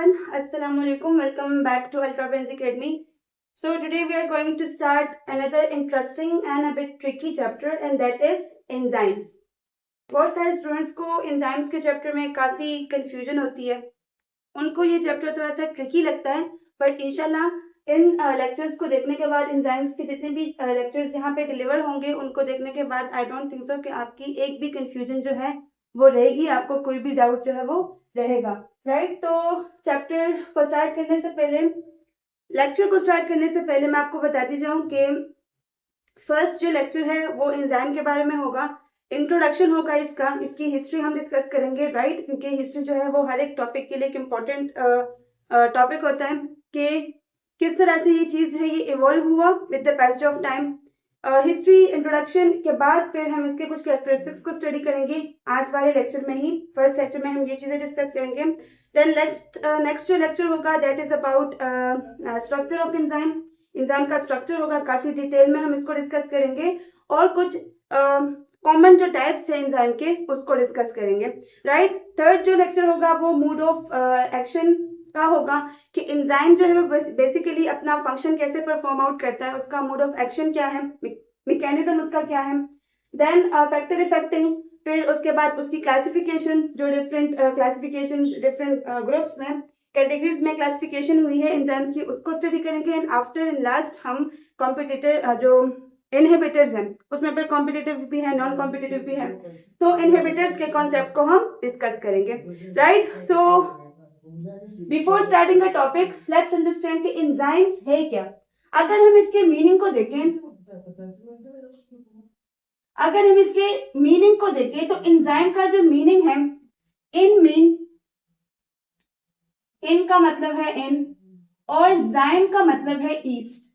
everyone. Assalamu alaikum. Welcome back to Ultra Brains Academy. So today we are going to start another interesting and a bit tricky chapter, and that is enzymes. बहुत सारे students को enzymes के chapter में काफी confusion होती है, उनको ये चैप्टर थोड़ा सा ट्रिकी लगता है, बट इंशाल्लाह इन लेक्चर्स को देखने के बाद, एंजाइम्स के जितने भी लेक्चर्स यहाँ पे डिलीवर होंगे उनको देखने के बाद आई डोंट थिंक सो कि आपकी एक भी कंफ्यूजन जो है वो रहेगी, आपको कोई भी डाउट जो है वो रहेगा, राइट। तो चैप्टर को स्टार्ट करने से पहले, लेक्चर को स्टार्ट करने से पहले मैं आपको बताती जाऊं कि फर्स्ट जो लेक्चर है वो एंजाइम के बारे में होगा, इंट्रोडक्शन होगा इसका, इसकी हिस्ट्री हम डिस्कस करेंगे, राइट, क्योंकि हिस्ट्री जो है वो हर एक टॉपिक के लिए एक इम्पोर्टेंट टॉपिक होता है कि किस तरह से ये चीज जो है ये इवॉल्व हुआ with the passage of time. History introduction के बाद फिर हम इसके कुछ कैरेक्टरिस्टिक्स को स्टडी करेंगे आज वाले लेक्चर में ही, फर्स्ट लेक्चर में हम ये चीजें डिस्कस करेंगे। देन नेक्स्ट जो लेक्चर होगा that is about structure of enzyme, enzyme का स्ट्रक्चर होगा, काफी डिटेल में हम इसको डिस्कस करेंगे, और कुछ कॉमन जो टाइप्स है एंजाइम के उसको डिस्कस करेंगे, राइट। थर्ड जो लेक्चर होगा वो मूड ऑफ एक्शन का होगा कि एंजाइम जो है वो बेसिकली अपना फंक्शन कैसे परफॉर्म आउट करता है, उसका मोड ऑफ एक्शन क्या है, मैकेनिज्म उसका क्या है। देन फैक्टर इफेक्टिंग, फिर उसके बाद उसकी क्लासिफिकेशन, जो डिफरेंट क्लासिफिकेशन डिफरेंट ग्रुप्स में, कैटेगरीज में क्लासिफिकेशन हुई है एंजाइम्स की, उसको स्टडी करेंगे। एंड आफ्टर इन लास्ट हम कॉम्पिटिटिव जो इनहिबिटर्स हैं उसमें फिर कॉम्पिटिटिव भी है, नॉन कॉम्पिटिटिव भी है, तो इनहिबिटर्स के कॉन्सेप्ट को हम डिस्कस करेंगे, right. So before starting the topic let's understand कि एंजाइम्स है क्या। अगर हम इसके मीनिंग को देखें, अगर हम इसके मीनिंग को देखें तो एंजाइम का जो मीनिंग है, इन का मतलब है इन, और जाइम का मतलब है ईस्ट।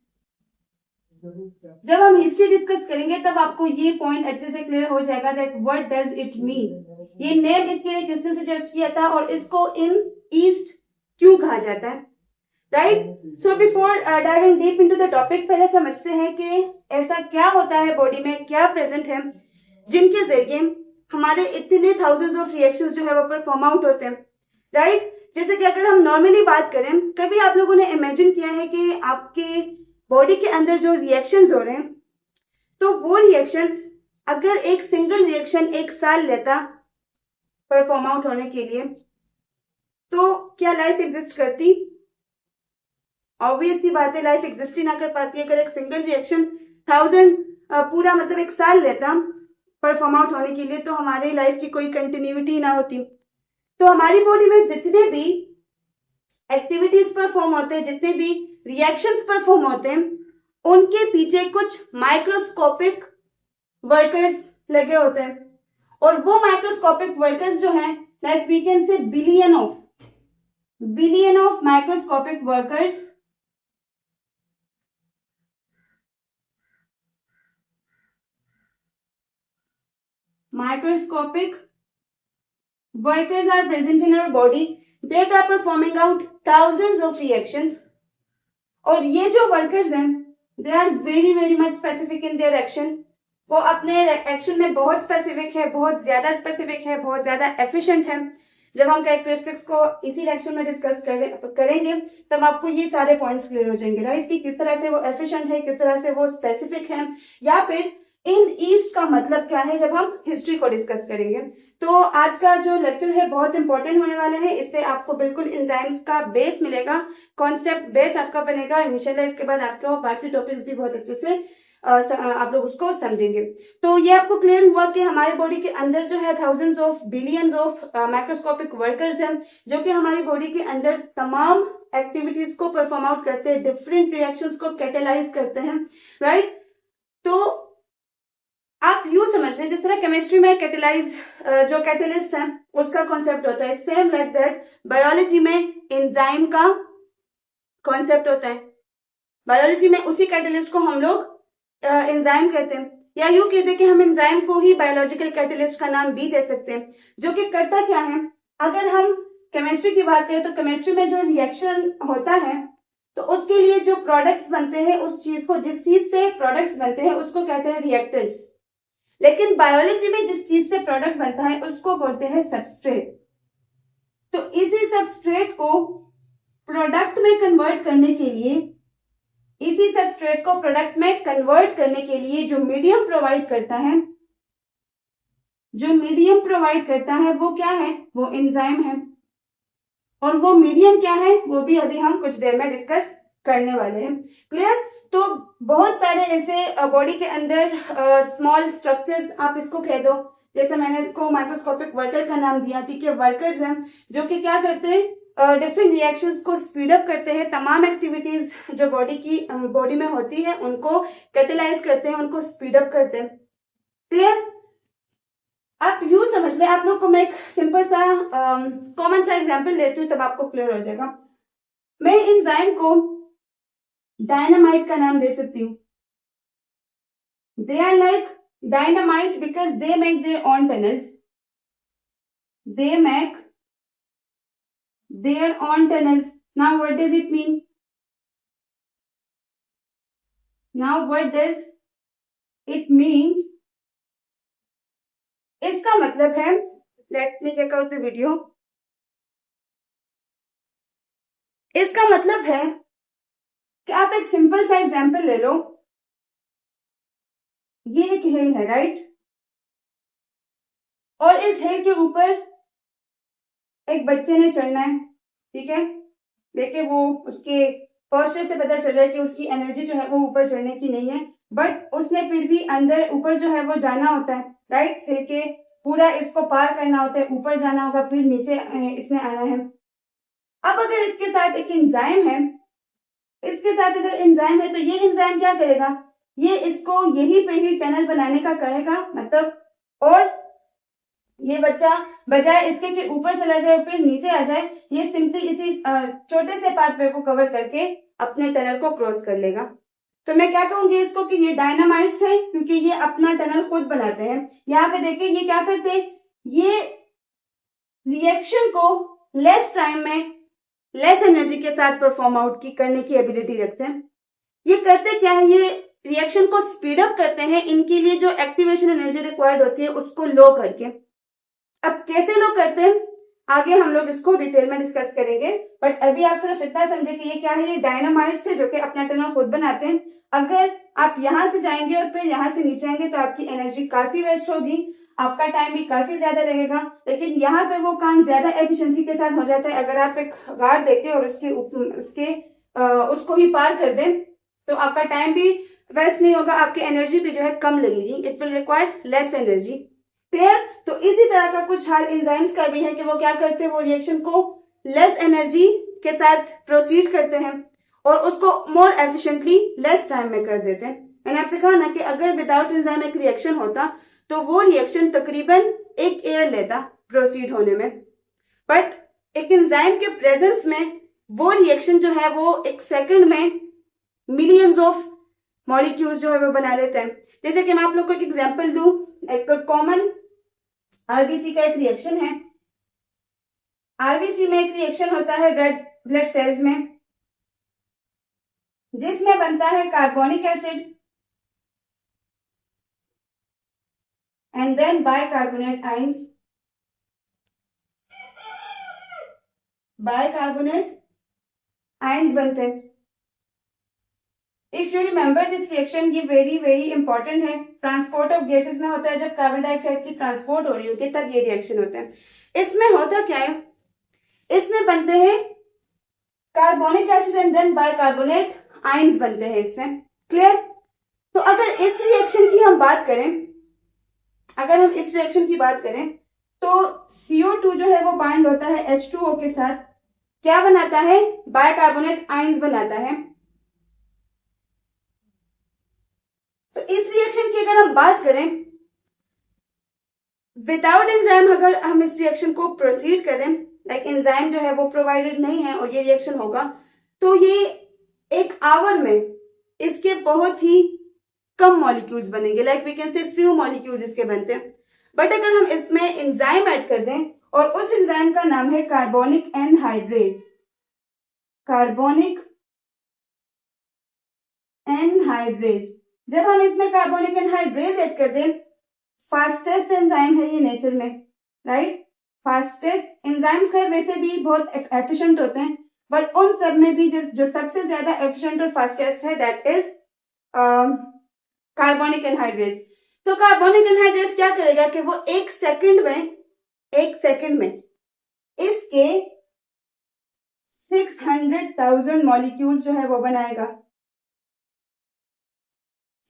जब हम हिस्ट्री डिस्कस करेंगे तब आपको ये पॉइंट अच्छे से क्लियर हो जाएगा that what does it mean, ये नेम इसके लिए किसने सजेस्ट किया था और इसको इन ईस्ट क्यों कहा जाता है, right. So before diving deep into the topic, पहले समझते हैं कि ऐसा क्या होता है बॉडी में, क्या प्रेजेंट है जिनके जरिए हमारे इतने थाउजेंड्स ऑफ रिएक्शंस जो है वो परफॉर्म आउट होते हैं, राइट। जैसे कि अगर हम नॉर्मली बात करें, कभी आप लोगों ने इमेजिन किया है कि आपके बॉडी के अंदर जो रिएक्शंस हो रहे हैं, तो वो रिएक्शंस अगर एक सिंगल रिएक्शन एक साल लेता परफॉर्म आउट होने के लिए, तो क्या लाइफ एग्जिस्ट करती? ऑब्वियस सी बात है, लाइफ एग्जिस्ट ही ना कर पाती है। अगर एक सिंगल रिएक्शन 1000 पूरा मतलब एक साल लेता परफॉर्म आउट होने के लिए, तो हमारी लाइफ की कोई कंटिन्यूटी ना होती। तो हमारी बॉडी में जितने भी एक्टिविटीज परफॉर्म होते हैं, जितने भी रिएक्शंस परफॉर्म होते हैं, उनके पीछे कुछ माइक्रोस्कोपिक वर्कर्स लगे होते हैं, और वो माइक्रोस्कोपिक वर्कर्स जो हैं, like we can say billion of microscopic workers are present in our body that are performing out thousands of reactions, और ये जो वर्कर्स हैं they are very very much specific in their action, वो अपने action में बहुत specific है, बहुत ज्यादा स्पेसिफिक है, बहुत ज्यादा एफिशिएंट है। जब हम कैरेक्टरिस्टिक्स को इसी लेक्चर में डिस्कस करेंगे तब आपको ये सारे पॉइंट्स क्लियर हो जाएंगे, राइट, कि किस तरह से वो एफिशिएंट है, किस तरह से वो स्पेसिफिक है, या फिर इन ईस्ट का मतलब क्या है जब हम हिस्ट्री को डिस्कस करेंगे। तो आज का जो लेक्चर है बहुत इंपॉर्टेंट होने वाला है, इससे आपको बिल्कुल एंजाइम्स का बेस मिलेगा, कॉन्सेप्ट बेस आपका बनेगा, इंशाल्लाह इसके बाद आपको बाकी टॉपिक्स भी बहुत अच्छे से आप लोग उसको समझेंगे। तो ये आपको क्लियर हुआ कि हमारे बॉडी के अंदर जो है thousands of billions of microscopic workers हैं, जो कि हमारी बॉडी के अंदर तमाम एक्टिविटीज को परफॉर्म आउट करते हैं, डिफरेंट रिएक्शंस को कैटेलाइज करते हैं, राइट। तो आप यू समझ लें जिस तरह केमिस्ट्री में कैटेलाइज जो कैटेलिस्ट है उसका कॉन्सेप्ट होता है, सेम लाइक दैट बायोलॉजी में एंजाइम का कॉन्सेप्ट होता है। बायोलॉजी में उसी कैटेलिस्ट को हम लोग एंजाइम कहते हैं, या यूं कहते हैं कि हम एंजाइम को ही बायोलॉजिकल कैटेलिस्ट का नाम भी दे सकते हैं, जो कि करता क्या है। अगर हम केमिस्ट्री की बात करें तो केमिस्ट्री में जो रिएक्शन होता है तो उसके लिए जो प्रोडक्ट्स बनते हैं, उस चीज को, जिस चीज से प्रोडक्ट्स बनते हैं उसको कहते हैं रिएक्टेंट्स, लेकिन बायोलॉजी में जिस चीज से प्रोडक्ट बनता है उसको बोलते हैं सबस्ट्रेट। तो इसी सबस्ट्रेट को प्रोडक्ट में कन्वर्ट करने के लिए, इसी सबस्ट्रेट को प्रोडक्ट में कन्वर्ट करने के लिए जो मीडियम प्रोवाइड करता है, वो क्या है? वो एंजाइम है। और वो मीडियम क्या है वो भी अभी हम कुछ देर में डिस्कस करने वाले हैं। क्लियर? तो बहुत सारे ऐसे बॉडी के अंदर स्मॉल स्ट्रक्चर्स, आप इसको कह दो, जैसे मैंने इसको माइक्रोस्कोपिक वर्कर का नाम दिया, ठीक है, वर्कर्स हैं जो कि क्या करते हैं, डिफरेंट रिएक्शंस को स्पीड अप करते हैं, तमाम एक्टिविटीज जो बॉडी में होती है उनको कैटेलाइज करते हैं, उनको स्पीड अप करते हैं। क्लियर? आप यूं समझ ले, आप लोग को मैं एक सिंपल सा कॉमन सा एग्जांपल देती हूँ, तब आपको क्लियर हो जाएगा। मैं एंजाइम को डायनामाइट का नाम दे सकती हूँ। They are like dynamite because they make their own tunnels, they make their own tunnels. Now what does it mean? Now what does it means? इसका मतलब है, let me check out the video. इसका मतलब है कि आप एक simple सा एग्जांपल ले लो, ये एक हिल है, राइट? और इस हिल के ऊपर एक बच्चे ने चढ़ना है, ठीक है? देखिए वो उसके पोस्चर से पता चल रहा है कि उसकी एनर्जी जो है वो ऊपर चढ़ने की नहीं है, बट उसने फिर भी अंदर ऊपर जो है वो जाना होता है, राइट? हिल के पूरा इसको पार करना होता है, ऊपर जाना होगा, फिर नीचे इसने आना है। अब अगर इसके साथ एक एंजाइम है, तो ये एंजाइम क्या करेगा? ये इसको यहीं पे ही टनल बनाने का कहेगा, मतलब, और ये बच्चा बजाय इसके कि ऊपर चला जाए फिर नीचे आ जाए, ये सिंपली इसी छोटे से पाथवे को कवर करके अपने टनल को क्रॉस कर लेगा। तो मैं क्या कहूंगी इसको कि ये डायनामाइट्स है, क्योंकि ये अपना टनल खुद बनाते हैं। यहाँ पे देखिए ये क्या करते हैं, ये रिएक्शन को लेस टाइम में लेस एनर्जी के साथ परफॉर्म आउट करने की एबिलिटी रखते हैं। ये करते क्या है, ये रिएक्शन को स्पीड अप करते हैं, इनके लिए जो एक्टिवेशन एनर्जी रिक्वायर्ड होती है उसको लो करके। अब कैसे लो करते हैं आगे हम लोग इसको डिटेल में डिस्कस करेंगे, बट अभी आप सिर्फ इतना समझे कि ये क्या है, ये डायनामाइट्स है जो कि अपना टनल खुद बनाते हैं। अगर आप यहां से जाएंगे और फिर यहां से नीचे आएंगे तो आपकी एनर्जी काफी वेस्ट होगी, आपका टाइम भी काफी ज्यादा लगेगा, लेकिन यहाँ पे वो काम ज्यादा एफिशिएंसी के साथ हो जाता है। अगर आप एक गार देके और उसको ही पार कर दें तो आपका टाइम भी वेस्ट नहीं होगा, आपकी एनर्जी भी जो है कम लगेगी, it will require less energy. Clear? तो इसी तरह का कुछ हाल एंजाइम्स का भी है कि वो क्या करते हैं, वो रिएक्शन को लेस एनर्जी के साथ प्रोसीड करते हैं और उसको मोर एफिशिएंटली लेस टाइम में कर देते हैं। मैंने आपसे कहा ना कि अगर विदाउट एंजाइम एक रिएक्शन होता तो वो रिएक्शन तकरीबन 1 ईयर लेता प्रोसीड होने में, बट एक एंजाइम के प्रेजेंस में वो रिएक्शन जो है वो 1 सेकंड में मिलियंस ऑफ मॉलिक्यूल्स जो है वो बना लेते हैं। जैसे कि मैं आप लोग को एक एग्जांपल दूं, एक कॉमन आरबीसी का एक रिएक्शन है। आरबीसी में एक रिएक्शन होता है रेड ब्लड सेल्स में, जिसमें बनता है carbonic acid and then bicarbonate ions. Bicarbonate ions बनते हैं। If you remember this reaction, ये वेरी वेरी इंपॉर्टेंट है, ट्रांसपोर्ट ऑफ गैसेस में होता है, जब कार्बन डाइऑक्साइड की ट्रांसपोर्ट हो रही होती है तब ये रिएक्शन होता है। इसमें होता क्या है, इसमें बनते हैं carbonic acid and then bicarbonate ions बनते हैं इसमें। क्लियर? तो अगर इस रिएक्शन की हम बात करें, तो CO2 जो है वो बाइंड होता है H2O के साथ, क्या बनाता है, बाइकार्बोनेट आयंस बनाता है। तो इस रिएक्शन की अगर हम बात करें, विदाउट एंजाइम अगर हम इस रिएक्शन को प्रोसीड करें, लाइक एंजाइम जो है वो प्रोवाइडेड नहीं है और ये रिएक्शन होगा, तो ये 1 आवर में इसके बहुत ही कम मॉलिक्यूल्स बनेंगे, like we can say few molecules इसके बनते हैं। बट अगर हम इसमें एंजाइम ऐड कर दें, और उस एंजाइम का नाम है कार्बोनिक एनहाइड्रेज, जब हम इसमें कार्बोनिक एनहाइड्रेज ऐड कर दें, फास्टेस्ट एंजाइम है ये नेचर में, राइट? फास्टेस्ट एंजाइम्स है वैसे भी बहुत एफिशिएंट होते हैं, बट उन सब में भी जो सबसे ज्यादा एफिशिएंट और फास्टेस्ट है दैट इज कार्बोनिक एनहाइड्रेज। तो कार्बोनिक एनहाइड्रेज क्या करेगा कि वो एक सेकंड में इसके 600,000 मॉलिक्यूल्स जो है वो बनाएगा,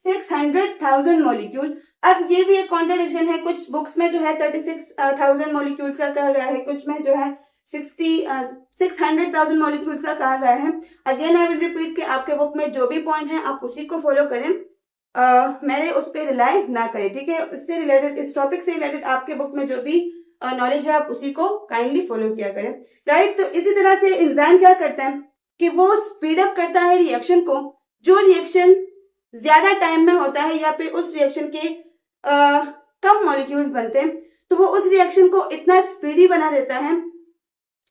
600,000 मॉलिक्यूल। अब ये भी एक कॉन्ट्रडिक्शन है, कुछ बुक्स में जो है 36,000 मॉलिक्यूल्स का कहा गया है, कुछ में जो है 600,000 मॉलिक्यूल्स का कहा गया है। अगेन आई विल रिपीट कि आपके बुक में जो भी पॉइंट है आप उसी को फॉलो करें, मेरे उस पर रिलाई ना करें, ठीक है। इससे रिलेटेड, इस टॉपिक से रिलेटेड आपके बुक में जो भी नॉलेज है आप उसी को काइंडली फॉलो किया करें, राइट। तो इसी तरह से एंजाइम क्या करता है कि वो स्पीड अप करता है रिएक्शन को। जो रिएक्शन ज्यादा टाइम में होता है या फिर उस रिएक्शन के कम मॉलिक्यूल्स बनते हैं, तो वो उस रिएक्शन को इतना स्पीडी बना देता है,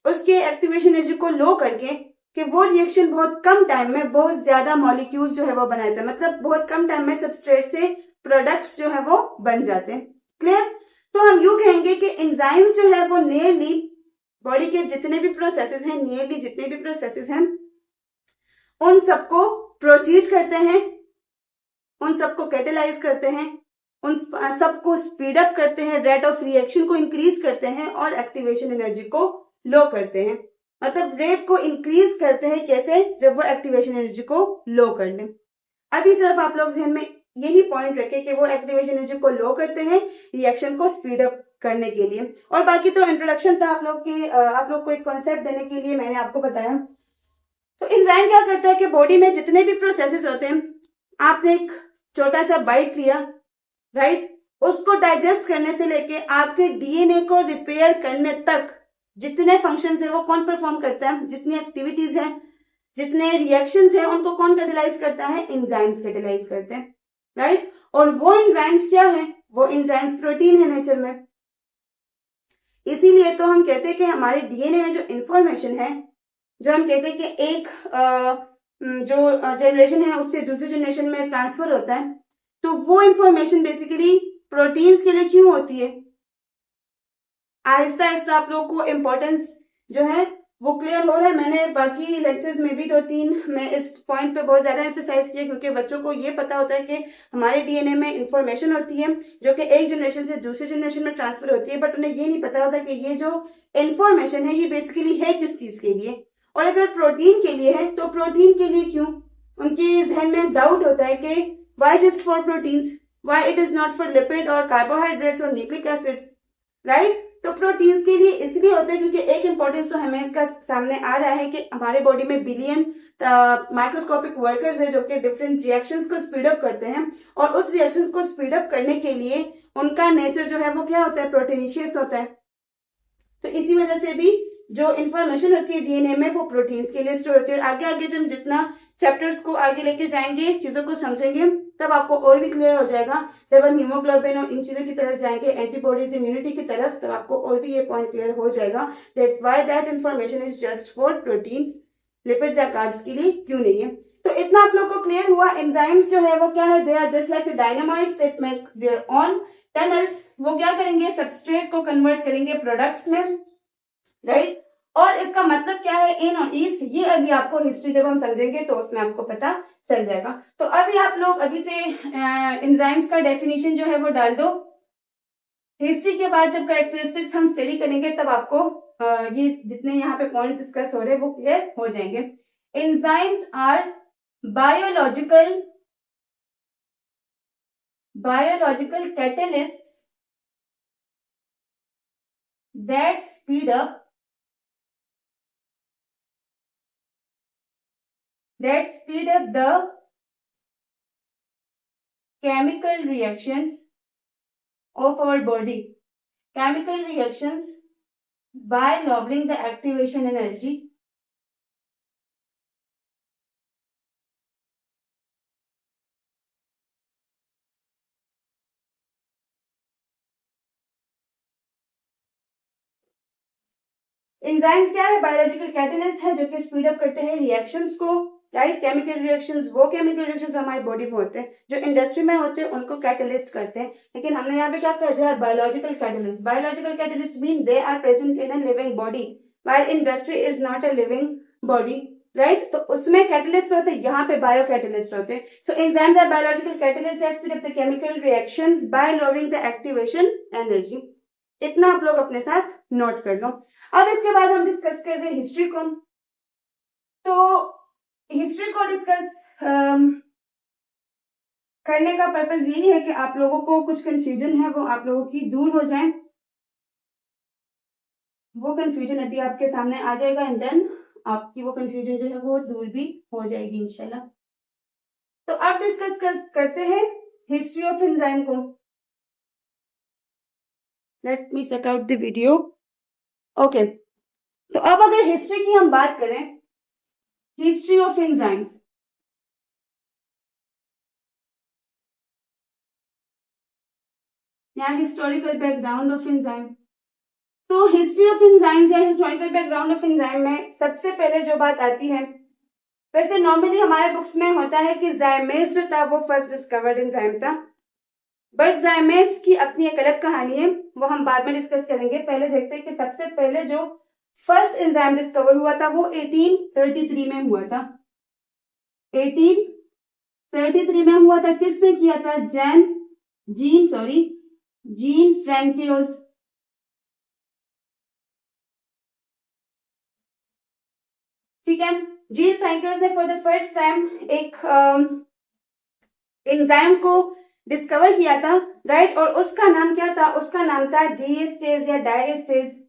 उसके एक्टिवेशन एनर्जी को लो करके, कि वो रिएक्शन बहुत कम टाइम में बहुत ज्यादा मॉलिक्यूल्स जो है वो बनाता है, मतलब बहुत कम टाइम में सबस्ट्रेट से प्रोडक्ट्स जो है वो बन जाते हैं। क्लियर? तो हम यूं कहेंगे कि एंजाइम्स जो है वो नियरली बॉडी के जितने भी प्रोसेसेस हैं, उन सबको प्रोसीड करते हैं, उन सबको कैटेलाइज करते हैं, उन सबको स्पीड अप करते हैं, रेट ऑफ रिएक्शन को इंक्रीज करते हैं और एक्टिवेशन एनर्जी को लो करते हैं। मतलब रेट को इंक्रीज करते हैं कैसे? जब वो एक्टिवेशन एनर्जी को लो कर लें। अभी सिर्फ आप लोग ध्यान में यही पॉइंट रखें कि वो एक्टिवेशन एनर्जी को लो करते हैं रिएक्शन को स्पीड अप करने के लिए। और बाकी तो इंट्रोडक्शन था आप लोग को एक कॉन्सेप्ट देने के लिए मैंने आपको बताया। तो एंजाइम क्या करता है कि बॉडी में जितने भी प्रोसेसेस होते हैं, आपने एक छोटा सा बाइट लिया, राइट, उसको डाइजेस्ट करने से लेके आपके डीएनए को रिपेयर करने तक जितने फंक्शंस है वो कौन परफॉर्म करता है, जितनी एक्टिविटीज है, जितने रिएक्शंस है, उनको कौन कैटेलाइज करता है? एंजाइम्स कैटेलाइज करते हैं, राइट। और वो एंजाइम्स क्या है? वो एंजाइम्स प्रोटीन है नेचर में। इसीलिए तो हम कहते हैं कि हमारे डीएनए में जो इंफॉर्मेशन है, जो हम कहते हैं कि एक जो जनरेशन है उससे दूसरी जनरेशन में ट्रांसफर होता है, तो वो इंफॉर्मेशन बेसिकली प्रोटीन्स के लिए क्यों होती है? आहिस्ता आहिस्ता आप लोग को इम्पोर्टेंस जो है वो क्लियर हो रहा है। मैंने बाकी लेक्चर्स में भी 2-3 मैं इस पॉइंट पे बहुत ज्यादा एम्फेसाइज किया, क्योंकि बच्चों को ये पता होता है कि हमारे डीएनए में इंफॉर्मेशन होती है जो कि एक जनरेशन से दूसरी जनरेशन में ट्रांसफर होती है, बट उन्हें ये नहीं पता होता कि ये जो इंफॉर्मेशन है ये बेसिकली है किस चीज के लिए। और अगर प्रोटीन के लिए है तो प्रोटीन के लिए क्यों? उनके जहन में डाउट होता है कि why just for proteins, why it is not for lipid और कार्बोहाइड्रेट्स और न्यूक्लिक एसिड्स, राइट। तो प्रोटीन्स के लिए इसलिए होता है क्योंकि एक इंपॉर्टेंस तो हमें इसका सामने आ रहा है कि हमारे बॉडी में बिलियन माइक्रोस्कोपिक वर्कर्स है जो कि डिफरेंट रिएक्शंस को स्पीड अप करते हैं, और उस रिएक्शंस को स्पीड अप करने के लिए उनका नेचर जो है वो क्या होता है? प्रोटीनिशियस होता है। तो इसी वजह से भी जो इंफॉर्मेशन होती है डीएनए में वो प्रोटीन्स के लिए स्टोर होती है। आगे आगे जब जितना चैप्टर्स को आगे लेके जाएंगे, चीजों को समझेंगे, तब आपको और भी क्लियर हो जाएगा। जब हम हीमोग्लोबिन और इन चीजों की तरफ जाएंगे, एंटीबॉडीज, इम्यूनिटी की तरफ, तब आपको और भी ये पॉइंट क्लियर हो जाएगा that why that information is just for proteins, lipids या कार्ब्स के लिए क्यों नहीं है। तो इतना आप लोग को क्लियर हुआ। एंजाइम्स जो है वो क्या है? They are just like dynamites that make their own tunnels. वो क्या करेंगे? सबस्ट्रेट को कन्वर्ट करेंगे प्रोडक्ट्स में, राइट। और इसका मतलब क्या है इन और ईस्ट, ये अभी आपको हिस्ट्री जब हम समझेंगे तो उसमें आपको पता चल जाएगा। तो अभी आप लोग अभी से एंजाइम्स का डेफिनेशन जो है वो डाल दो। हिस्ट्री के बाद जब कैरेक्टरिस्टिक्स हम स्टडी करेंगे तब आपको ये जितने यहाँ पे पॉइंट्स डिस्कस हो रहे हैं वो क्लियर हो जाएंगे। Enzymes are biological catalysts that speed up the chemical reactions of our body, chemical reactions by lowering the activation energy enzymes क्या है? बायोलॉजिकल कैटलिस्ट है जो कि स्पीड अप करते हैं रिएक्शंस को, राइट। केमिकल रिएक्शंस, वो केमिकल रिएक्शंस हमारी बॉडी में होते हैं, जो इंडस्ट्री में होते हैं उनको कैटलिस्ट करते हैं। लेकिन हमने यहाँ पे क्या कर दिया? Biological catalyst. Biological catalyst mean they are present in a living body, while industry is not a living body, right. तो उसमें कैटलिस्ट होते हैं, यहाँ पे बायो कैटलिस्ट होते हैं। So enzymes are biological catalyst that speed up the chemical reactions by lowering the activation energy. इतना आप लोग अपने साथ नोट कर लो। अब इसके बाद हम डिस्कस कर रहे हैं हिस्ट्री को। तो हिस्ट्री को डिस्कस करने का पर्पस ये नहीं है कि आप लोगों को कुछ कंफ्यूजन है वो आप लोगों की दूर हो जाए, वो कंफ्यूजन अभी आपके सामने आ जाएगा एंड देन आपकी वो कंफ्यूजन जो है वो दूर भी हो जाएगी इंशाल्लाह। तो अब डिस्कस करते हैं हिस्ट्री ऑफ एंजाइम को। Let me check out the video. Okay, तो अब अगर हिस्ट्री की हम बात करें, हिस्ट्री ऑफ एंजाइम्स, या हिस्टोरिकल बैकग्राउंड ऑफ एंजाइम। तो हिस्ट्री ऑफ एंजाइम्स या हिस्टोरिकल बैकग्राउंड ऑफ एंजाइम में सबसे पहले जो बात आती है, वैसे नॉर्मली हमारे बुक्स में होता है कि जाइमेस जो था वो फर्स्ट डिस्कवर्ड एंजाइम था, बट जाइमेस की अपनी एक अलग कहानी है, वो हम बाद में डिस्कस करेंगे। पहले देखते हैं कि सबसे पहले जो फर्स्ट एंजाइम डिस्कवर हुआ था वो 1833 में हुआ था। 1833 में हुआ था। किसने किया था? जीन फ्रैंकियोस। ठीक है, जीन फ्रैंकियोस ने फॉर द फर्स्ट टाइम एक एंजाइम को डिस्कवर किया था, राइट। और उसका नाम क्या था? उसका नाम था डीएस्टेज या डायस्टेज।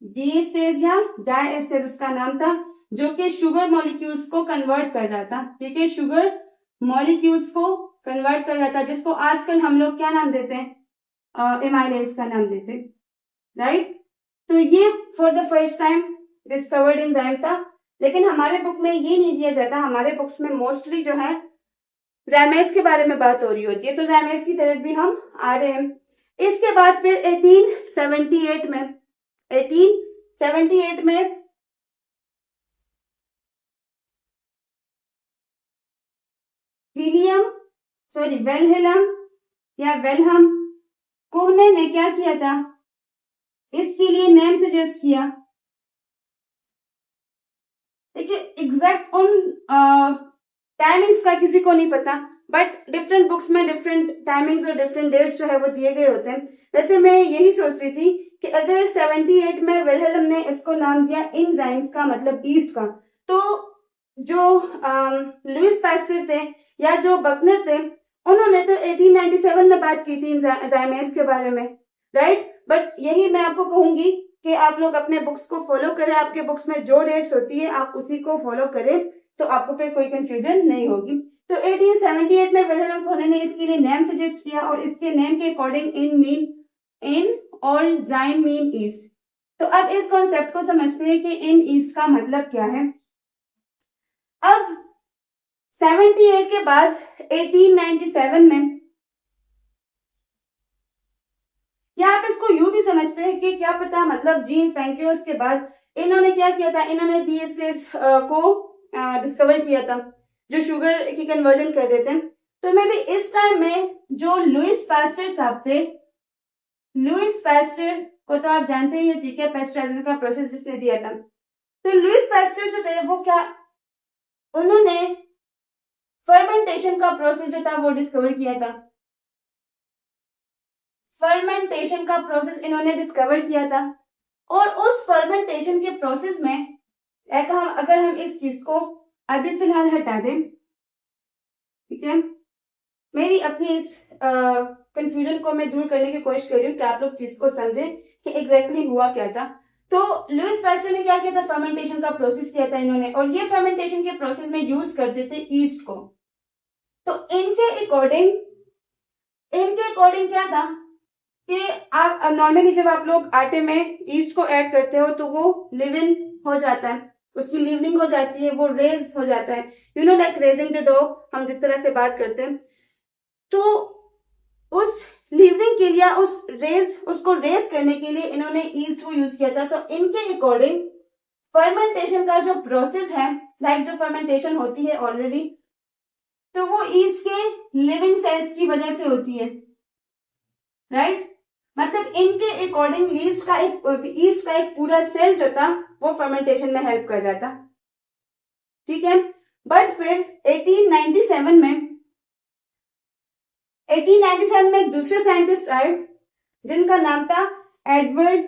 डीएस्टेज या डायस्टेज उसका नाम था, जो कि शुगर मॉलिक्यूल्स को कन्वर्ट कर रहा था। ठीक है, शुगर मॉलिक्यूल्स को कन्वर्ट कर रहा था, जिसको आजकल हम लोग क्या नाम देते हैं? एमाइलेज का नाम देते हैं, राइट। तो ये for the first time discovered enzyme था, लेकिन हमारे बुक में ये नहीं दिया जाता। हमारे बुक्स में मोस्टली जो है जाइमेस के बारे में बात हो रही होती है, तो जाइमेस की तरफ भी हम आ रहे हैं। इसके बाद फिर 1878 में वेलहेलम या वेलहम कोहने ने क्या किया था? इसके लिए नेम सजेस्ट किया। देखिए, एग्जैक्ट उन टाइमिंग्स का किसी को नहीं पता, बट डिफरेंट बुक्स में डिफरेंट टाइमिंग्स और डिफरेंट डेट्स जो है वो दिए गए होते हैं। वैसे मैं यही सोच रही थी कि अगर 78 में वेलहेलम ने इसको नाम दिया एंजाइम्स का मतलब ईस्ट का, तो जो लुइस पास्चर थे या जो बकनर थे, उन्होंने तो 1897 में बात की थी जाइमेस के बारे में, राइट। बट यही मैं आपको कहूंगी कि आप लोग अपने बुक्स को फॉलो करें, आपके बुक्स में जो डेट्स होती है आप उसी को फॉलो करें, तो आपको फिर कोई कंफ्यूजन नहीं होगी। तो 1878 में विल्हेल्म कोहने ने इसके लिए नेम सजेस्ट किया, और इसके नेम के अकॉर्डिंग इन और जाइन मीन ईस्ट। तो अब इस कॉन्सेप्ट को समझते हैं कि इन ईस्ट का मतलब क्या है। अब 78 के बाद 1897 में, या आप इसको यूं भी समझते हैं कि क्या पता मतलब जीन फ्रैंकियोस के बाद इन्होंने क्या किया था, इन्होंने डीएसएस को डिस्कवर किया था, जो शुगर की कन्वर्जन कर रहे थे। तो मे भी इस टाइम में जो लुइस पास्चर साहब थे, लुइस पास्चर को तो आप जानते ही, ठीक है, पेस्चराइजेशन का प्रोसेस जिसने दिया था। तो लुइस पास्चर जो थे वो क्या, उन्होंने फर्मेंटेशन का प्रोसेस जो था वो डिस्कवर किया था। फर्मेंटेशन का प्रोसेस इन्होंने डिस्कवर किया था, और उस फर्मेंटेशन के प्रोसेस में अगर हम इस चीज को अभी फिलहाल हटा दें, ठीक है, मेरी अपनी इस कंफ्यूजन को मैं दूर करने की कोशिश कर रही हूँ कि आप लोग चीज को समझें कि एग्जैक्टली हुआ क्या था। तो लुइस पास्चर ने क्या किया था? फर्मेंटेशन का प्रोसेस किया था इन्होंने, और ये फर्मेंटेशन के प्रोसेस में यूज करते थे ईस्ट को। तो इनके अकॉर्डिंग क्या था कि आप नॉर्मली जब आप लोग आटे में ईस्ट को ऐड करते हो तो वो लिविन हो जाता है, उसकी लीवनिंग हो जाती है, वो रेज हो जाता है, you know like raising the dough, हम जिस तरह से बात करते हैं। तो उस लीवनिंग के लिए उसको रेज करने के लिए इन्होंने ईस्ट को यूज किया था। सो इनके अकॉर्डिंग फर्मेंटेशन का जो प्रोसेस है, लाइक जो फर्मेंटेशन होती है ऑलरेडी, तो वो ईस्ट के लिविंग सेल्स की वजह से होती है, राइट। मतलब इनके अकॉर्डिंग ईस्ट का एक पूरा सेल जो था वो फर्मेंटेशन में हेल्प कर रहा था, ठीक है। बट फिर 1897 में एक दूसरे साइंटिस्ट आए जिनका नाम था एडवर्ड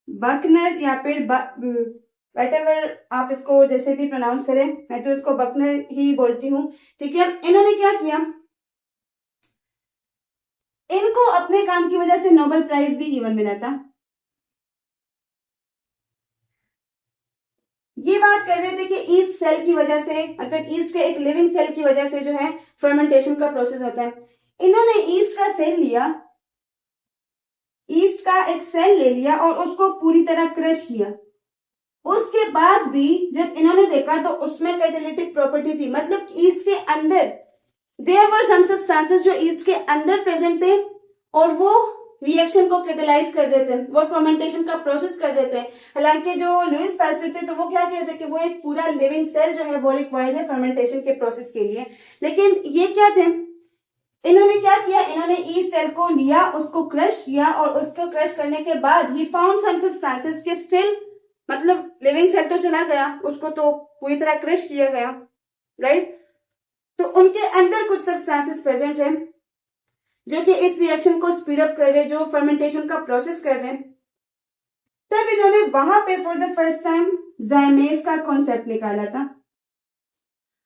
बकनर या फिर वटेवर आप इसको जैसे भी प्रोनाउंस करें, मैं तो इसको बकनर ही बोलती हूँ, ठीक है। इन्होंने क्या किया, इनको अपने काम की वजह से नोबेल प्राइज भी इवन मिला था। ये बात कर रहे थे कि ईस्ट सेल की वजह से, मतलब ईस्ट के एक लिविंग सेल की वजह से जो है फर्मेंटेशन का प्रोसेस होता है। इन्होंने ईस्ट का सेल लिया, ईस्ट का एक सेल ले लिया और उसको पूरी तरह क्रश किया। उसके बाद भी जब इन्होंने देखा तो उसमें कैटालिटिक प्रॉपर्टी थी, मतलब ईस्ट के अंदर देयर वर सम सब्सटेंसेस जो ईस्ट के अंदर प्रेजेंट थे और वो रिएक्शन को कैटेलाइज कर रहे थे, वो फर्मेंटेशन का प्रोसेस कर रहे थे। हालांकि जो लुइस पैस्चर थे तो वो क्या कहते थे कि वो एक पूरा लिविंग सेल जो है वो रिक्वायर्ड है फर्मेंटेशन के प्रोसेस के लिए, लेकिन ये क्या थे, इन्होंने क्या किया, इन्होंने ई सेल को लिया, उसको क्रश किया और उसको क्रश करने के बाद ही फाउंड सम सब्सटेंसेस के स्टिल, मतलब लिविंग सेल तो चला गया, उसको तो पूरी तरह क्रश किया गया, राइट। तो उनके अंदर कुछ सब्सटेंसेस प्रेजेंट है जो कि इस रिएक्शन को स्पीड अप कर रहे हैं, जो फर्मेंटेशन का प्रोसेस कर रहे हैं। तब इन्होंने वहां पे फॉर द फर्स्ट टाइम ज़ाइमेज का कॉन्सेप्ट निकाला था।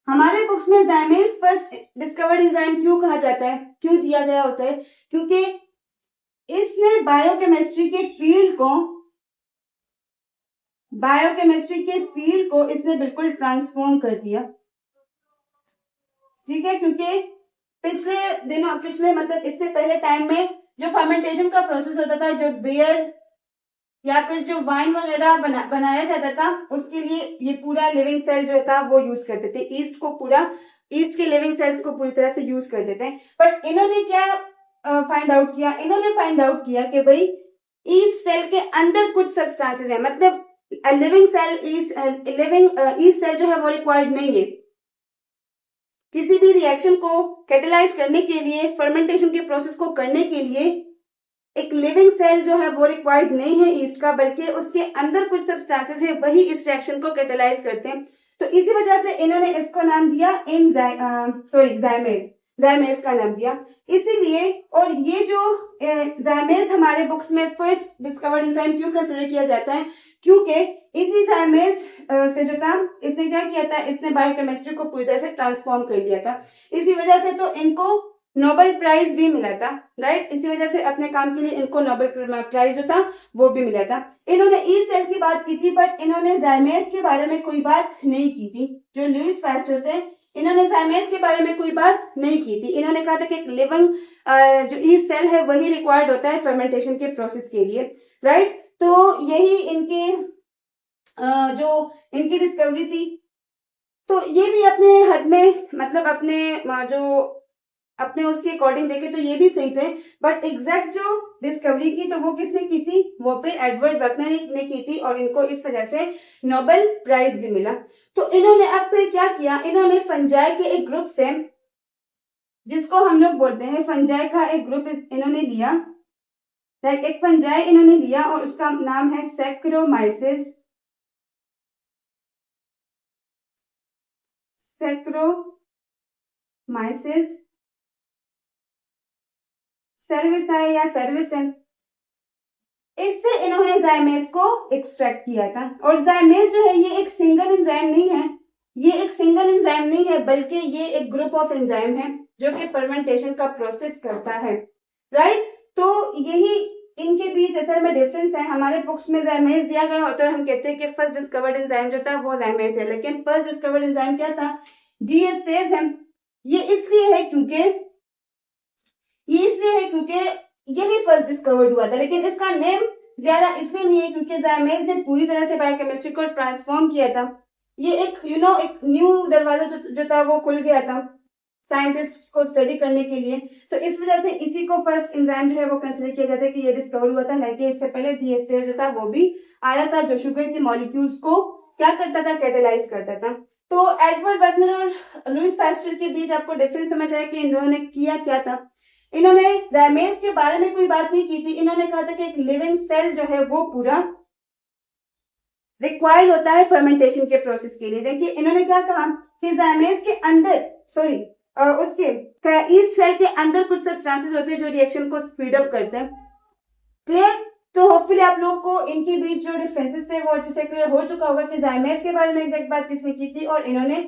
हमारे बुक्स में ज़ाइमेज फर्स्ट डिस्कवर्ड एंजाइम क्यों कहा जाता है, क्यों दिया गया होता है, क्योंकि इसने बायोकेमिस्ट्री के फील्ड को इसने बिल्कुल ट्रांसफॉर्म कर दिया, ठीक है। क्योंकि पिछले मतलब इससे पहले टाइम में जो फर्मेंटेशन का प्रोसेस होता था, जो बियर या फिर जो वाइन वगैरह बनाया जाता था, उसके लिए ये पूरा लिविंग सेल जो था वो यूज करते थे, ईस्ट के लिविंग सेल्स को पूरी तरह से यूज करते थे। बट इन्होंने क्या फाइंड आउट किया, इन्होंने फाइंड आउट किया कि भाई ईस्ट सेल के अंदर कुछ सब्सटेंसेस है, मतलब लिविंग ईस्ट सेल जो है वो रिक्वायर्ड नहीं है किसी भी रिएक्शन को कैटेलाइज करने के लिए, फर्मेंटेशन के प्रोसेस को करने के लिए एक लिविंग सेल जो है वो रिक्वायर्ड नहीं है ईस्ट का, बल्कि उसके अंदर कुछ सब्सटेंसेस है वही इस रिएक्शन को कैटेलाइज करते हैं। तो इसी वजह से इन्होंने इसको नाम दिया ज़ाइमेज का नाम दिया इसीलिए। और ये जो ज़ाइमेज हमारे बुक्स में फर्स्ट डिस्कवर्ड एंजाइम क्यों कंसिडर किया जाता है, क्योंकि इसी ज़ाइमेज से जो था, इसने क्या किया था, इसने बायोकेमिस्ट्री को पूरी तरह से ट्रांसफॉर्म कर दिया था। इसी वजह से तो इनको नोबेल प्राइज भी मिला था, राइट। इसी वजह से अपने काम के लिए इनको नोबेल प्राइज जो था वो भी मिला था। इन्होंने ई सेल की बात की थी बट इन्होंने ज़ाइमेज के बारे में कोई बात नहीं की थी। जो लुइस पैस्चर थे इन्होंने ज़ाइमेज के बारे में कोई बात नहीं की थी। इन्होंने कहा था कि एक लिविंग जो ई सेल है वही रिक्वायर्ड होता है फर्मेंटेशन के प्रोसेस के लिए, राइट। तो यही इनके जो इनकी डिस्कवरी थी, तो ये भी अपने हद में, मतलब अपने उसके अकॉर्डिंग देखे तो ये भी सही थे। बट एग्जैक्ट जो डिस्कवरी की तो वो किसने की थी, वो पे एडवर्ड बकनर ने की थी और इनको इस वजह से नोबेल प्राइज भी मिला। तो इन्होंने अब फिर क्या किया, इन्होंने फंजाई के एक ग्रुप से, जिसको हम लोग बोलते हैं फंजाई का एक ग्रुप इन्होंने लिया, एक फंजाई इन्होंने लिया और उसका नाम है सैक्रोमाइसिस सर्विसाई या सर्विसन। इससे इन्होंने ज़ाइमेज को एक्सट्रैक्ट किया था। और ज़ाइमेज जो है ये एक सिंगल एंजाइम नहीं है, बल्कि ये एक ग्रुप ऑफ एंजाइम है जो कि फर्मेंटेशन का प्रोसेस करता है, राइट। तो यही इनके बीच जैसे में डिफरेंस है। हमारे बुक्स में ज़ाइमेज दिया गया होता है, हम कहते हैं कि फर्स्ट डिस्कवर्ड एंजाइम जो था वो ज़ाइमेज है, लेकिन फर्स्ट डिस्कवर्ड एंजाइम क्या था, डीएस्टेज है। ये इसलिए है क्योंकि यही फर्स्ट डिस्कवर्ड हुआ था, लेकिन इसका नेम ज्यादा इसलिए नहीं है क्योंकि ज़ाइमेज ने पूरी तरह से बायोकेमिस्ट्री को ट्रांसफॉर्म किया था। ये एक एक न्यू दरवाजा जो था वो खुल गया था साइंटिस्ट को स्टडी करने के लिए। तो इस वजह से इसी को फर्स्ट एंजाइम जो है वो कंसिडर किया जाता है कि ये डिस्कवर हुआ था, हालांकि इससे पहले डीएस्टेज जो था वो भी आया था, जो शुगर के मॉलिक्यूल्स को क्या करता था, कैटेलाइज करता था। तो एडवर्ड वगनर और लुईस पास्चर के बीच आपको डिफरेंस समझ आया कि इन्होंने किया क्या था। इन्होंने ज़ाइमेस के बारे में कोई बात नहीं की थी, इन्होंने कहा था कि एक लिविंग सेल जो है वो पूरा रिक्वायर्ड होता है फर्मेंटेशन के प्रोसेस के लिए। देखिए इन्होंने क्या कहा कि ज़ाइमेस के अंदर सॉरी उसके ईस्ट सेल के अंदर कुछ सब्सटेंसेस होते हैं जो रिएक्शन को स्पीड अप करते हैं। क्लियर? तो होपफुली आप लोग को इनके बीच जो डिफरेंसेस थे वो अच्छे से क्लियर हो चुका होगा कि ज़ाइमेस के बारे में एग्जैक्ट बात किसने की थी और इन्होंने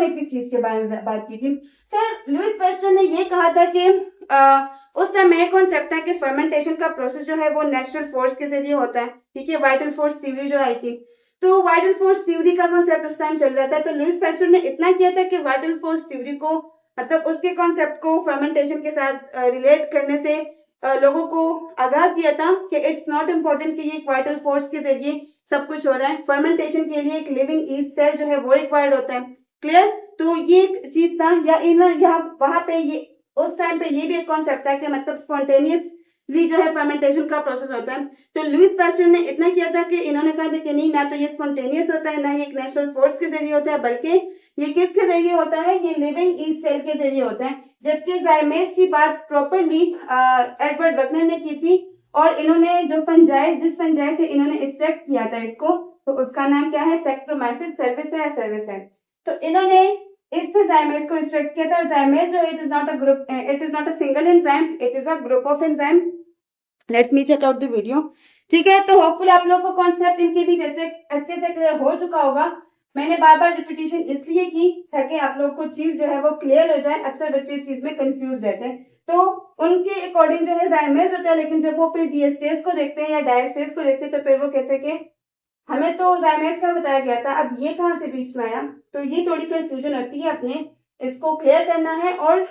किस चीज के बारे में बात की थी। फिर लुईस पास्चर ने ये कहा था कि उस टाइम में कॉन्सेप्ट है कि फर्मेंटेशन का प्रोसेस जो है वो नेचुरल फोर्स के जरिए होता है। ठीक है, वाइटल फोर्स थ्योरी जो आई थी, तो वाइटल फोर्स थ्योरी का कॉन्सेप्ट उस टाइम चल रहा था। तो लुईस पास्चर ने इतना किया था कि वाइटल फोर्स थ्योरी को मतलब उसके कॉन्सेप्ट को फर्मेंटेशन के साथ रिलेट करने से लोगों को आगाह किया था कि इट्स नॉट इम्पोर्टेंट कि ये वाइटल फोर्स के जरिए सब कुछ हो रहा है, फर्मेंटेशन के लिए एक लिविंग ईस्ट सेल जो है वो रिक्वायर्ड होता है। क्लियर? तो ये एक चीज था या यहाँ वहां पे ये उस टाइम पे ये भी एक कॉन्सेप्ट था कि मतलब स्पॉन्टेनियसली जो है फर्मेंटेशन का प्रोसेस होता है। तो लुईस पास्चर ने इतना किया था कि इन्होंने कहा था कि नहीं, ना तो ये स्पॉन्टेनियस होता है, ना ये एक नेचुरल फोर्स के जरिए होता है, बल्कि ये किसके जरिए होता है, ये लिविंग ईस्ट सेल के जरिए होता है। जबकि ज़ाइमेस की बात प्रॉपरली एडवर्ड वगनर ने की थी और इन्होंने जो फंजाई जिस फंजाई से इन्होंने एक्सट्रैक्ट किया था इसको, तो उसका नाम क्या है, सेक्टोमाइसिस सर्विस है। तो इन्होंने इससे ज़ाइमेस को एक्सट्रैक्ट किया था। और ज़ाइमेस जो it is not a group, it is not a single enzyme, it is a group of enzyme. Let me check out the video. ठीक है, तो होपफुली आप लोगों को कॉन्सेप्ट इनकी भी जैसे अच्छे से क्लियर हो चुका होगा। मैंने बार बार रिपीटेशन इसलिए की ताकि आप लोगों को चीज जो है वो क्लियर हो जाए। अक्सर बच्चे इस चीज में कंफ्यूज रहते हैं, तो उनके अकॉर्डिंग जो है ज़ाइमेस होता है, लेकिन जब वो फिर डीएस्टेस को देखते हैं या डायस्टेस को देखते हैं तो फिर वो कहते हैं कि हमें तो ज़ाइमेस का बताया गया था, अब ये कहाँ से बीच में आया। तो ये थोड़ी कंफ्यूजन होती है, अपने इसको क्लियर करना है। और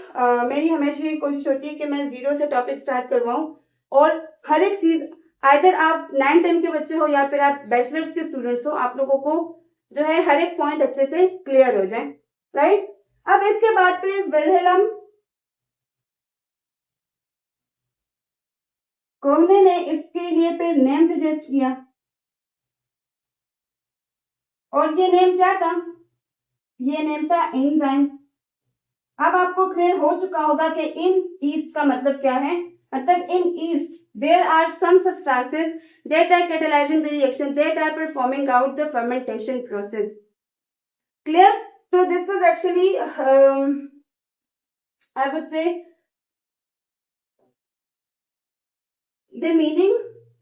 मेरी हमेशा ये कोशिश होती है कि मैं जीरो से टॉपिक स्टार्ट करवाऊं और हर एक चीज, आइदर आप 9-10 के बच्चे हो या फिर आप बैचलर्स के स्टूडेंट्स हो, आप लोगों को जो है हर एक पॉइंट अच्छे से क्लियर हो जाए। राइट? अब इसके बाद फिर विल्हेल्म कोहने ने इसके लिए फिर नेम सजेस्ट किया और ये नेम क्या था, ये नेम था एंजाइम। अब आपको क्लियर हो चुका होगा कि इन ईस्ट का मतलब क्या है। मतलब in yeast there are some substances that are catalysing the reaction that are performing out the fermentation process. Clear? तो this was actually I would say the meaning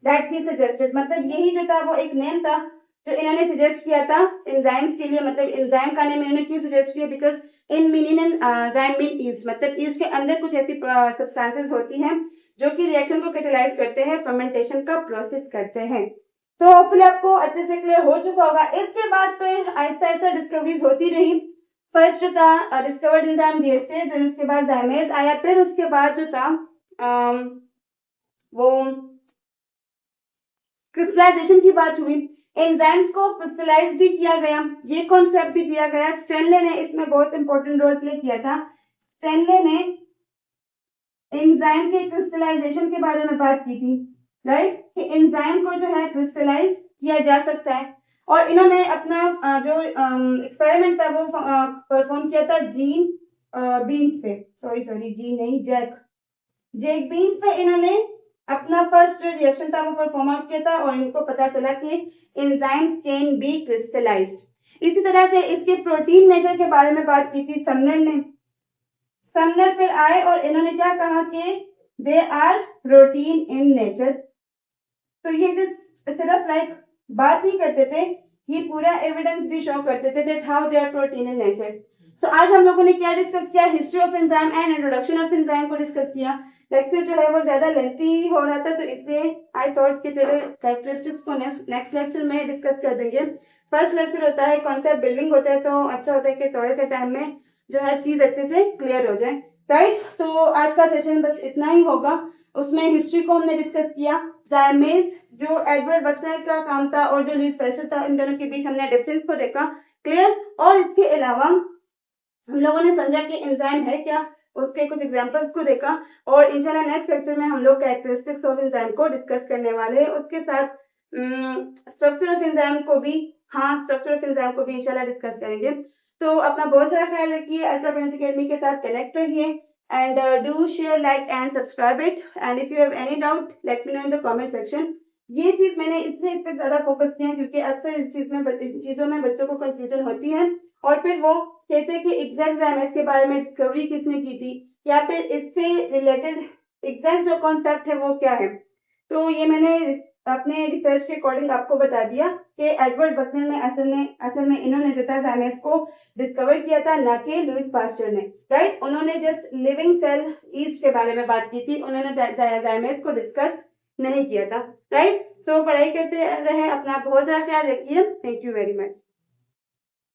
that he suggested. मतलब यही जो था वो एक नेम था जो इन्होंने सजेस्ट किया था एंजाइम्स के लिए। मतलब एंजाइम का नेम इन्होंने क्यों सजेस्ट किया, because in meaning enzyme mean east, मतलब ईस्ट के अंदर कुछ ऐसी सब्सटेंसेस होती हैं जो कि रिएक्शन को कैटलाइज करते हैं, फर्मेंटेशन का प्रोसेस करते हैं। तो होपफुली आपको अच्छे से क्लियर हो चुका होगा। इसके बाद फिर आहिस्ता आहिस्ता डिस्कवरीज होती रही। फर्स्ट जो था डिस्कवर्ड एंजाइम डीएस्टेज, देन उसके बाद ज़ाइमेस आया, फिर उसके बाद जो था वो क्रिस्टलाइजेशन की बात हुई, एंजाइम्स को क्रिस्टलाइज भी किया गया, ये कॉन्सेप्ट भी दिया गया। स्टेनले ने इसमें बहुत इंपॉर्टेंट रोल प्ले किया था। स्टेनले ने एंजाइम के क्रिस्टलाइजेशन के बारे में बात की थी, राइट, कि एंजाइम को जो है क्रिस्टलाइज किया जा सकता है। और इन्होंने अपना जो एक्सपेरिमेंट था वो परफॉर्म किया था जीन बीन्स पे, सॉरी जीन नहीं, जैक बीन्स पे इन्होंने अपना फर्स्ट रिएक्शन था वो परफॉर्म आउट किया था और इनको पता चला कि एंजाइम्स कैन बी क्रिस्टलाइज्ड। इसी तरह से इसके प्रोटीन नेचर के बारे में बात की थी समनर ने। समनर फिर आए और इन्होंने क्या कहा कि they are protein in nature. तो ये जो सिर्फ लाइक बात नहीं करते थे, ये पूरा एविडेंस भी शो करते थे that how they are protein in nature. So आज हम लोगों ने क्या डिस्कस किया, history of enzyme and introduction of enzyme को डिस्कस किया। लेक्चर जो है वो ज्यादा लेंथी हो रहा था, तो इसलिए आई थॉट कि चले कैरेक्टरिस्टिक्स को नेक्स्ट लेक्चर में डिस्कस कर देंगे। फर्स्ट लेक्चर होता है कॉन्सेप्ट बिल्डिंग होता है, तो अच्छा होता है कि थोड़े से टाइम में जो है चीज अच्छे से क्लियर हो जाए। राइट? तो आज का सेशन बस इतना ही होगा। उसमें हिस्ट्री को हमने डिस्कस किया, ज़ाइमेस जो एडवर्ड वगनर का काम था और जो लुईस पास्चर था, इन दोनों के बीच हमने डिफरेंस को देखा। क्लियर? और इसके अलावा हम लोगों ने समझा कि एंजाइम है क्या, उसके कुछ एग्जांपल्स को देखा। और इंशाल्लाह नेक्स्ट लेक्चर में हम लोग कैरेक्टरिस्टिक्स ऑफ एंजाइम को डिस्कस करने वाले हैं। उसके साथ स्ट्रक्चर ऑफ एंजाइम को भी, हाँ स्ट्रक्चर ऑफ एंजाइम को भी इंशाल्लाह डिस्कस करेंगे। तो अपना बहुत सारा ख्याल रखिए, अल्ट्रा प्रिंस एकेडमी के साथ कनेक्ट रहिए and do share, like and subscribe it, and if you have any doubt let me know in the comment section. ये चीज मैंने इसलिए इस पर ज्यादा फोकस किया क्योंकि अक्सर इस चीजों में बच्चों को कंफ्यूजन होती है और फिर वो कहते हैं कि एग्जैक्ट एमएस के बारे में डिस्कवरी किसने की थी, या फिर इससे रिलेटेड एग्जैक्ट जो कॉन्सेप्ट है वो क्या है। तो ये मैंने अपने रिसर्च के अकॉर्डिंग आपको बता दिया कि एडवर्ड बकनर में असल में इन्होंने जो था जाइमेस को डिस्कवर किया था, ना कि लुइस पास्चर ने, राइट। उन्होंने जस्ट लिविंग सेल ईस्ट के बारे में बात की थी, उन्होंने जाइमेस को डिस्कस नहीं किया था, राइट। सो पढ़ाई करते रहे, अपना बहुत सारा ख्याल रखिए। Thank you very much.